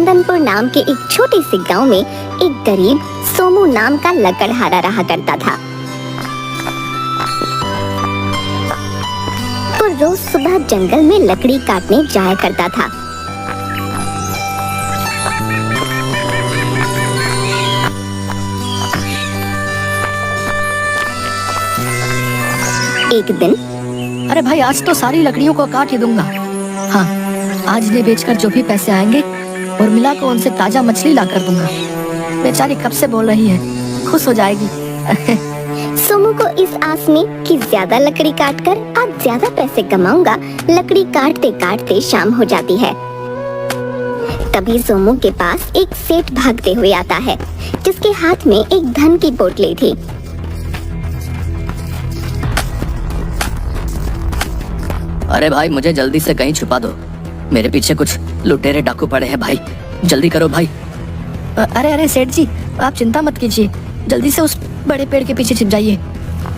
चंदनपुर नाम के एक छोटे से गांव में एक गरीब सोमू नाम का लकड़हारा रहा करता था। वो रोज सुबह जंगल में लकड़ी काटने जाया करता था। एक दिन, अरे भाई आज तो सारी लकड़ियों को काट ही दूंगा। हाँ, आज ने बेचकर जो भी पैसे आएंगे और मिला को उनसे ताजा मछली ला कर दूंगा। बेचारी कब से बोल रही है, खुश हो जाएगी। सोमू को इस आस में कि ज्यादा लकड़ी काटकर आज ज्यादा पैसे कमाऊंगा, लकड़ी काटते काटते शाम हो जाती है। तभी सोमू के पास एक सेठ भागते हुए आता है, जिसके हाथ में एक धन की पोटली थी। अरे भाई मुझे जल्दी से कहीं छुपा दो, मेरे पीछे कुछ लुटेरे डाकू पड़े हैं भाई, जल्दी करो भाई। अरे अरे सेठ जी, आप चिंता मत कीजिए, जल्दी से उस बड़े पेड़ के पीछे छिप जाइए।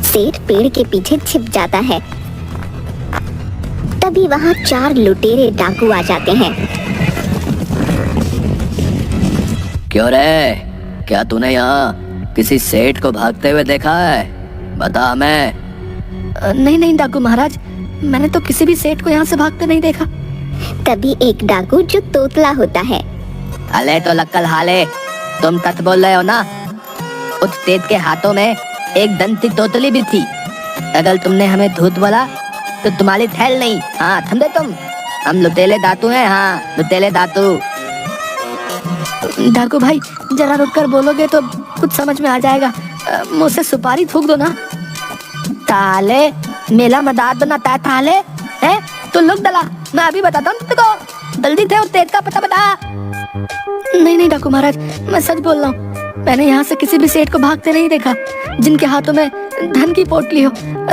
सेठ पेड़ के पीछे छिप जाता है। तभी वहाँ 4 लुटेरे डाकू आ जाते हैं। क्यों रे, क्या तूने यहाँ किसी सेठ को भागते हुए देखा है? बता हमें। नहीं नहीं डाकू महाराज, मैंने तो किसी भी सेठ को यहाँ से भागते नहीं देखा। तभी एक डाकू जो तोतला होता है, अले तो लक्कल हाले, तुम सच बोल रहे हो ना? उस सेठ के हाथों में एक दंती तोतली भी थी। अगर तुमने हमें धूत बोला तो तुम्हारी थैल नहीं। हाँ समझे तुम, हम लुटेले दातू हैं। हाँ लुटेले दातू। डाकू भाई जरा रुक कर बोलोगे तो कुछ समझ में आ जाएगा। मुझसे सुपारी थूक दो ना। ताले मेला मदाद बनाता है ताले है तो लुक डला, मैं अभी बताता हूँ तुमको। जल्दी थे और तेज का पता बता। नहीं नहीं डाकू महाराज, मैं सच बोल रहा हूँ, मैंने यहाँ से किसी भी सेठ को भागते नहीं देखा जिनके हाथों में धन की पोटली हो।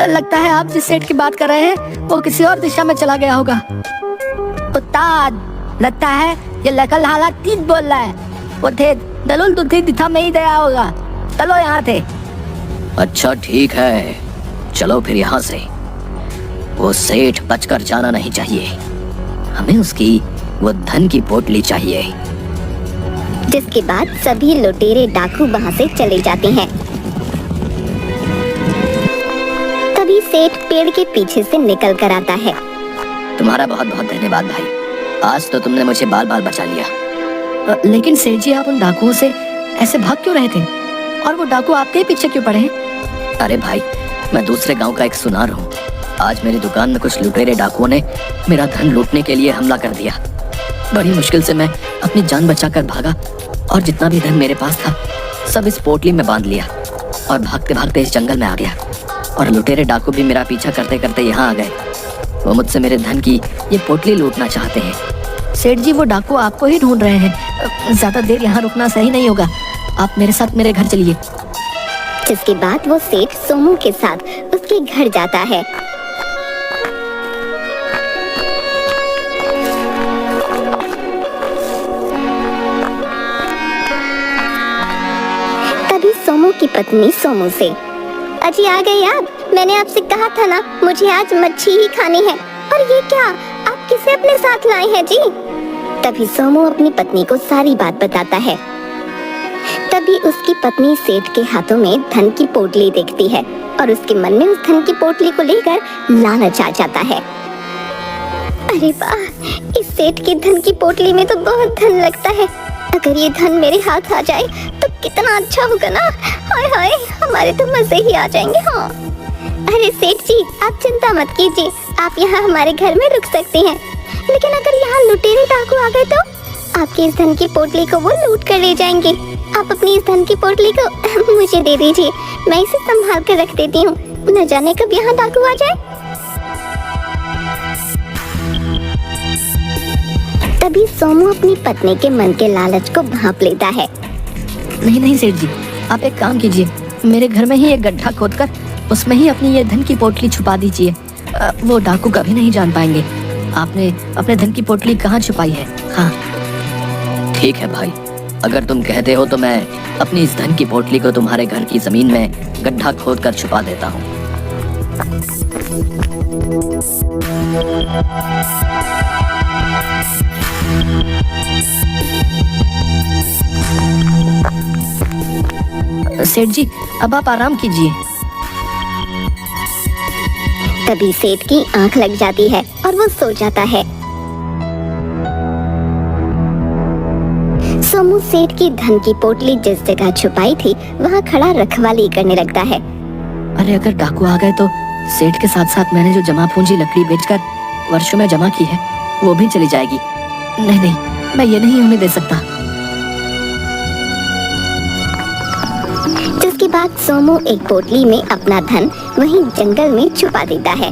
लगता है आप जिस सेठ की बात कर रहे हैं वो किसी और दिशा में चला गया होगा। उस्ताद लगता है ये लकल हाला तीत बोल रहा है। वो थे दलुल दूसरी दिशा में ही गया होगा। चलो यहाँ थे। अच्छा ठीक है, चलो फिर यहाँ से। वो सेठ बचकर जाना नहीं चाहिए, हमें उसकी वो धन की पोटली चाहिए। जिसके बाद सभी लुटेरे डाकू वहाँ से चले जाते हैं। तभी सेठ पेड़ के पीछे से निकल कर आता है। तुम्हारा बहुत बहुत धन्यवाद भाई, आज तो तुमने मुझे बाल बाल बचा लिया। लेकिन सेठ जी आप उन डाकुओं से ऐसे भाग क्यों रहे थे, और वो डाकू आपके पीछे क्यों पड़े हैं? अरे भाई मैं दूसरे गांव का एक सुनार हूँ। आज मेरी दुकान में कुछ लुटेरे डाकुओं ने मेरा धन लूटने के लिए हमला कर दिया। बड़ी मुश्किल से मैं अपनी जान बचाकर भागा और जितना भी धन मेरे पास था सब इस पोटली में बांध लिया और भागते भागते इस जंगल में आ गया। और लुटेरे डाकू भी मेरा पीछा करते करते यहाँ आ गए। वो मुझसे मेरे धन की ये पोटली लूटना चाहते हैं। सेठ जी वो डाकू आपको ही ढूंढ रहे हैं, ज्यादा देर यहाँ रुकना सही नहीं होगा, आप मेरे साथ मेरे घर चलिए। जिसके बाद वो सेठ सोमू के साथ उसके घर जाता है। तभी सोमू की पत्नी सोमू से, अजी आ गए आप, मैंने आपसे कहा था ना मुझे आज मच्छी ही खानी है, और ये क्या आप किसे अपने साथ लाए हैं जी? तभी सोमू अपनी पत्नी को सारी बात बताता है। तभी उसकी पत्नी सेठ के हाथों में धन की पोटली देखती है और उसके मन में उस धन की पोटली को लेकर लालच आ जाता है। अरे वाह, इस सेठ की धन की पोटली में तो बहुत धन लगता है, अगर ये धन मेरे हाथ आ जाए तो कितना अच्छा होगा ना। हाय हाय, हमारे तो मजे ही आ जाएंगे। हाँ अरे सेठ जी आप चिंता मत कीजिए, आप यहाँ हमारे घर में रुक सकते हैं, लेकिन अगर यहाँ लुटेरे डाकू आ गए तो आपकी इस धन की पोटली को वो लूट कर ले जाएंगे। आप अपनी इस धन की पोटली को मुझे दे दीजिए, मैं इसे संभाल कर रख देती हूँ, न जाने कब यहाँ डाकू आ जाए। तभी सोमू अपनी पत्नी के मन के लालच को भांप लेता है। नहीं नहीं सेठ जी, आप एक काम कीजिए, मेरे घर में ही एक गड्ढा खोदकर उसमें ही अपनी ये धन की पोटली छुपा दीजिए। वो डाकू कभी नहीं जान पाएंगे आपने अपने धन की पोटली कहाँ छुपाई है। हाँ ठीक है भाई, अगर तुम कहते हो तो मैं अपनी इस धन की पोटली को तुम्हारे घर की जमीन में गड्ढा खोदकर छुपा देता हूँ। सेठ जी, अब आप आराम कीजिए। तभी सेठ की आंख लग जाती है और वो सो जाता है। सोमू सेठ की धन की पोटली जिस जगह छुपाई थी वहाँ खड़ा रखवाली करने लगता है। अरे अगर डाकू आ गए तो सेठ के साथ साथ मैंने जो जमा पूंजी लकड़ी बेचकर वर्षों में जमा की है वो भी चली जाएगी। नहीं नहीं, मैं ये नहीं होने दे सकता। जिसके बाद सोमू एक पोटली में अपना धन वहीं जंगल में छुपा देता है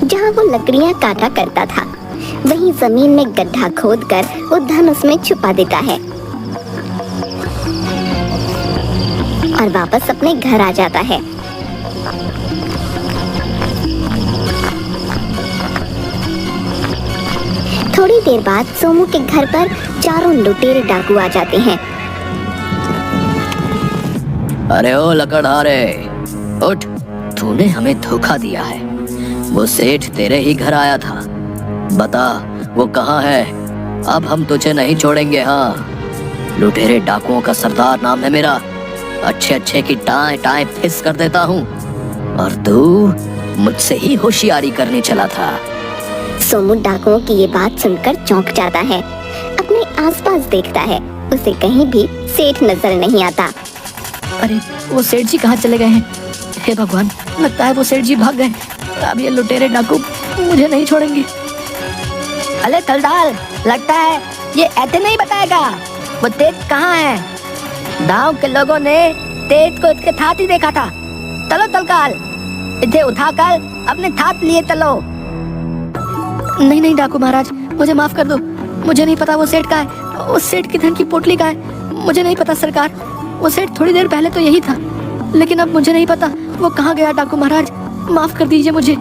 जहाँ वो लकड़ियाँ काटा करता था। वहीं जमीन में गड्ढा खोदकर वो धन उसमें छुपा देता है और वापस अपने घर आ जाता है। थोड़ी देर बाद सोमू के घर पर चारों लुटेरे डाकू आ जाते हैं। अरे ओ लकड़हारे, उठ, तूने हमें धोखा दिया है। वो सेठ तेरे ही घर आया था, बता वो कहाँ है? अब हम तुझे नहीं छोड़ेंगे। हाँ, लुटेरे डाकुओं का सरदार नाम है मेरा। अच्छे अच्छे की टाए टाए फिस कर देता हूँ और तू मुझसे ही होशियारी करने चला था। सोमू डाकुओं की ये बात सुनकर चौंक जाता है। अपने आसपास देखता है, उसे कहीं भी सेठ नजर नहीं आता। अरे वो सेठ जी कहाँ चले गए हैं? हे भगवान, लगता है वो सेठ जी भाग गए। अब ये लुटेरे डाकू मुझे नहीं छोड़ेंगे। अरे तलदाल, लगता है ये ऐसे नहीं बताएगा वो तेज कहाँ है। गांव के लोगों ने तेज को इसके साथ ही देखा था। चलो तलकाल, इसे उठाकर अपने साथ लिए चलो। नहीं नहीं डाकू महाराज, मुझे माफ कर दो। मुझे नहीं पता वो सेठ कहाँ है। उस सेठ की धन की पोटली कहाँ है मुझे नहीं पता सरकार। वो सेठ थोड़ी देर पहले तो यही था, लेकिन अब मुझे नहीं पता वो कहाँ गया। डाकू महाराज, माफ कर दीजिए मुझे।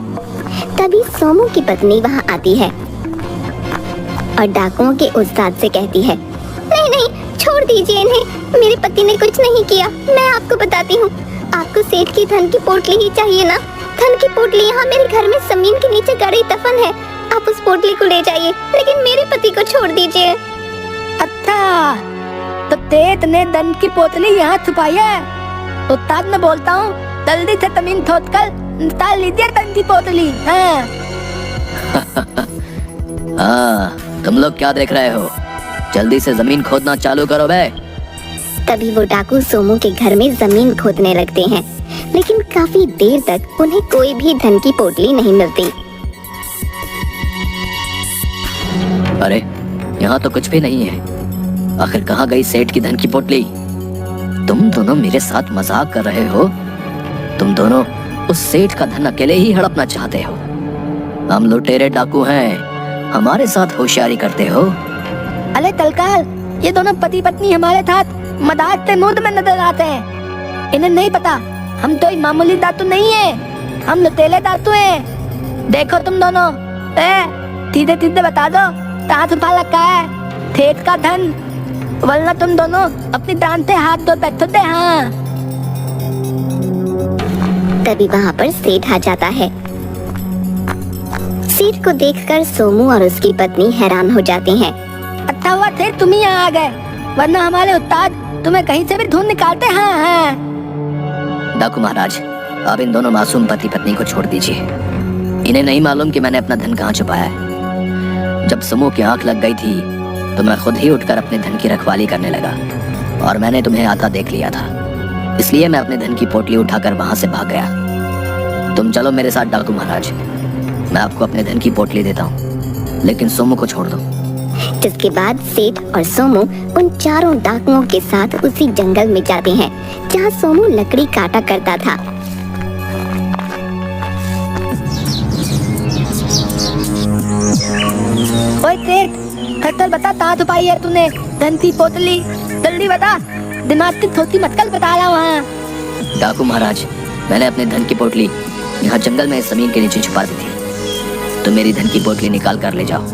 तभी सोमू की पत्नी वहाँ आती है और डाकुओं के उस्ताद से कहती है, नहीं नहीं, छोड़ दीजिए इन्हें। मेरे पति ने कुछ नहीं किया। मैं आपको बताती हूँ, आपको सेठ की धन की पोटली ही चाहिए ना? धन की पोटली यहाँ मेरे घर में जमीन के नीचे गड़ी दफन है। आप उस पोटली को ले जाइए, लेकिन मेरे पति को छोड़ दीजिए। अच्छा, तो तेज ने धन की पोटली यहाँ छुपाई है। उस्ताद मैं बोलता हूँ, जल्दी से जमीन खोदकर निकाल लीजिए धन की पोटली। हाँ। हाँ, तुम लोग क्या देख रहे हो? जल्दी से जमीन खोदना चालू करो बे। तभी वो डाकू सोमू के घर में जमीन खोदने लगते हैं, लेकिन काफी देर तक उन्हें कोई भी धन की पोटली नहीं मिलती। अरे यहाँ तो कुछ भी नहीं है। आखिर कहाँ गई सेठ की धन की पोटली? तुम दोनों मेरे साथ मजाक कर रहे हो? तुम दोनों उस सेठ का धन अकेले ही हड़पना चाहते हो। हम लुटेरे डाकू हैं, हमारे साथ होशियारी करते हो। अरे तलकाल, ये दोनों पति पत्नी हमारे साथ मदाद से मूड में नजर आते हैं। इन्हें नहीं पता हम तो मामूली दातू नहीं है, हम लुटेरे दातू हैं। देखो तुम दोनों, सीधे सीधे बता दो कहाँ छुपा रखा है सेठ का धन, वरना तुम दोनों अपनी डांड से हाथ धो बैठो थे। हाँ। तभी वहाँ पर सेठ आ जाता है। सेठ को देखकर सोमू और उसकी पत्नी हैरान हो जाती हैं। अच्छा हुआ सेठ तुम ही यहाँ आ गए, वरना हमारे उस्ताद तुम्हें कहीं से भी ढूंढ निकालते। हाँ हाँ। डाकू महाराज, अब इन दोनों मासूम पति पत्नी को छोड़ दीजिए। इन्हें नहीं मालूम कि मैंने अपना धन कहाँ छुपाया है। जब समूह की आंख लग गई थी तो मैं खुद ही उठकर अपने धन की रखवाली करने लगा और मैंने तुम्हें आता देख लिया था, इसलिए मैं अपने धन की पोटली उठाकर वहां से भाग गया। तुम चलो मेरे साथ डाकू महाराज, मैं आपको अपने धन की पोटली देता हूँ, लेकिन सोमू को छोड़ दो। जिसके बाद सेठ और सोमू उन चारों डाकुओं के साथ उसी जंगल में जाते हैं जहाँ सोमू लकड़ी काटा करता था। ओए सेठ, खट्टर बता कहाँ छुपाई है तूने धन की पोटली? जल्दी बता, दिमाग की थोड़ी मक्कल बता रहा हूँ। डाकू महाराज, मैंने अपने धन की पोटली यहाँ जंगल में जमीन के नीचे छुपा दी थी, तो मेरी धन की पोटली निकाल कर ले जाओ।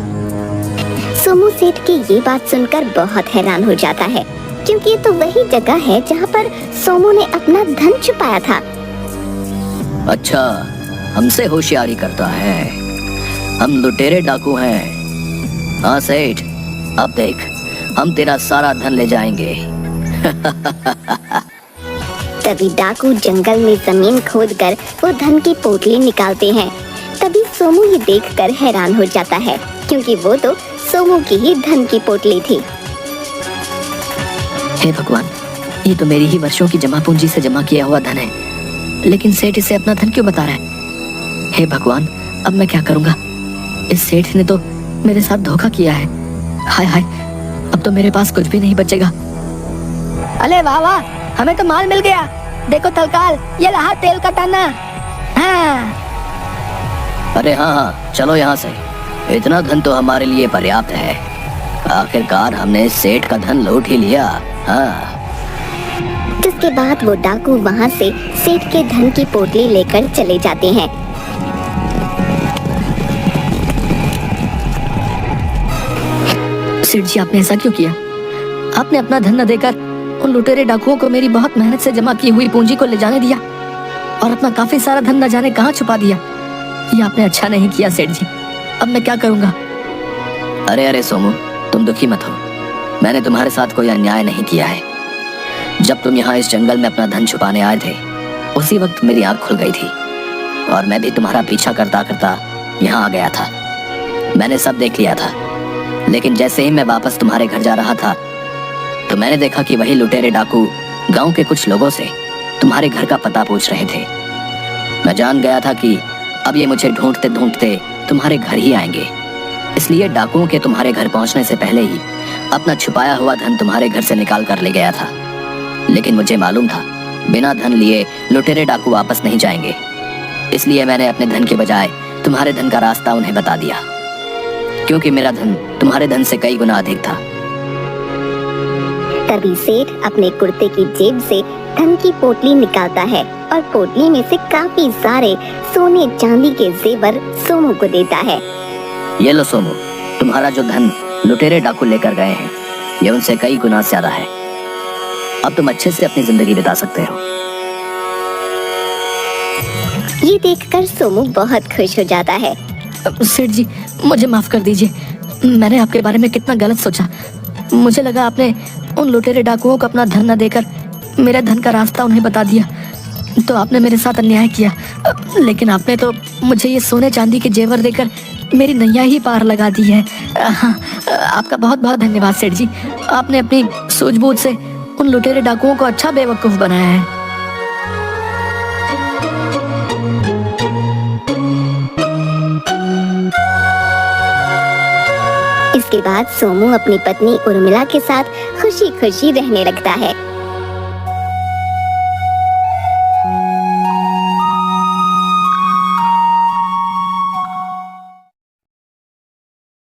सोमू सेठ की ये बात सुनकर बहुत हैरान हो जाता है, क्योंकि ये तो वही जगह है जहाँ पर सोमू ने अपना धन छुपाया था। अच्छा, हमसे होशियारी करता है। हम लुटेरे डाकू हैं। हाँ सेठ, अब देख, हम तेरा सारा धन ले जाएंगे। तभी डाकू जंगल में जमीन खोदकर वो धन की पोटली निकालते हैं। तभी सोमू ये देखकर हैरान हो जाता है, क्योंकि वो तो सोमू की ही धन की पोटली थी। हे भगवान, ये तो मेरी ही वर्षों की जमा पूंजी से जमा किया हुआ धन है, लेकिन सेठ इसे अपना धन क्यों बता रहा है? हे भगवान, अब मैं क्या करूंगा? इस सेठ ने तो मेरे साथ धोखा किया है। हाय हाय, अब तो मेरे पास कुछ भी नहीं बचेगा। अरे वाह वाह, हमें तो माल मिल गया। देखो तलकाल, ये रहा तेल का ताना। हाँ। अरे हाँ हाँ, चलो यहाँ से। इतना धन तो हमारे लिए पर्याप्त है। आखिरकार हमने सेठ का धन लूट ही लिया। हाँ। जिसके बाद वो डाकू वहाँ से सेठ के धन की पोटली लेकर चले जाते हैं। सेठ जी, आपने ऐसा क्यों किया? आपने अपना धन न देकर उन लुटेरे डाकुओं को मेरी बहुत मेहनत से जमा की हुई पूंजी को ले जाने दिया और अपना काफी सारा धन न जाने कहाँ छुपा दिया। ये आपने अच्छा नहीं किया सेठ जी। अब मैं क्या करूँगा? अरे अरे सोमू, तुम दुखी मत हो। मैंने तुम्हारे साथ कोई अन्याय नहीं किया है। जब तुम यहाँ इस जंगल में अपना धन छुपाने आए थे, उसी वक्त मेरी आँख खुल गई थी और मैं भी तुम्हारा पीछा करता करता यहाँ आ गया था। मैंने सब देख लिया था, लेकिन जैसे ही मैं वापस तुम्हारे घर जा रहा था तो मैंने देखा कि वही लुटेरे डाकू गांव के कुछ लोगों से तुम्हारे घर का पता पूछ रहे थे। मैं जान गया था कि अब ये मुझे ढूंढते ढूंढते तुम्हारे घर ही आएंगे, इसलिए डाकुओं के तुम्हारे घर पहुंचने से पहले ही अपना छुपाया हुआ धन तुम्हारे घर से निकाल कर ले गया था। लेकिन मुझे मालूम था बिना धन लिए लुटेरे डाकू वापस नहीं जाएंगे, इसलिए मैंने अपने धन के बजाय तुम्हारे धन का रास्ता उन्हें बता दिया, क्योंकि मेरा धन तुम्हारे धन से कई गुना अधिक था। तभी सेठ अपने कुर्ते की जेब से धन की पोटली निकालता है और पोटली में से काफी सारे सोने चांदी के जेवर सोमू को देता है। ये लो सोमू, तुम्हारा जो धन लुटेरे डाकू लेकर गए हैं, ये उनसे कई गुना ज्यादा है। अब तुम अच्छे से अपनी जिंदगी बिता सकते हो। ये देखकर सोमू बहुत खुश हो जाता है। सेठ जी, मुझे माफ कर दीजिए। मैंने आपके बारे में कितना गलत सोचा। मुझे लगा आपने उन लुटेरे डाकुओं को अपना धन न देकर मेरे धन का रास्ता उन्हें बता दिया, तो आपने मेरे साथ अन्याय किया। लेकिन आपने तो मुझे ये सोने चांदी के जेवर देकर मेरी नैया ही पार लगा दी है। हाँ, आपका बहुत बहुत धन्यवाद सेठ जी। आपने अपनी सूझबूझ से उन लुटेरे डाकुओं को अच्छा बेवकूफ बनाया है। इसके बाद सोमू अपनी पत्नी उर्मिला के साथ खुशी खुशी रहने लगता है।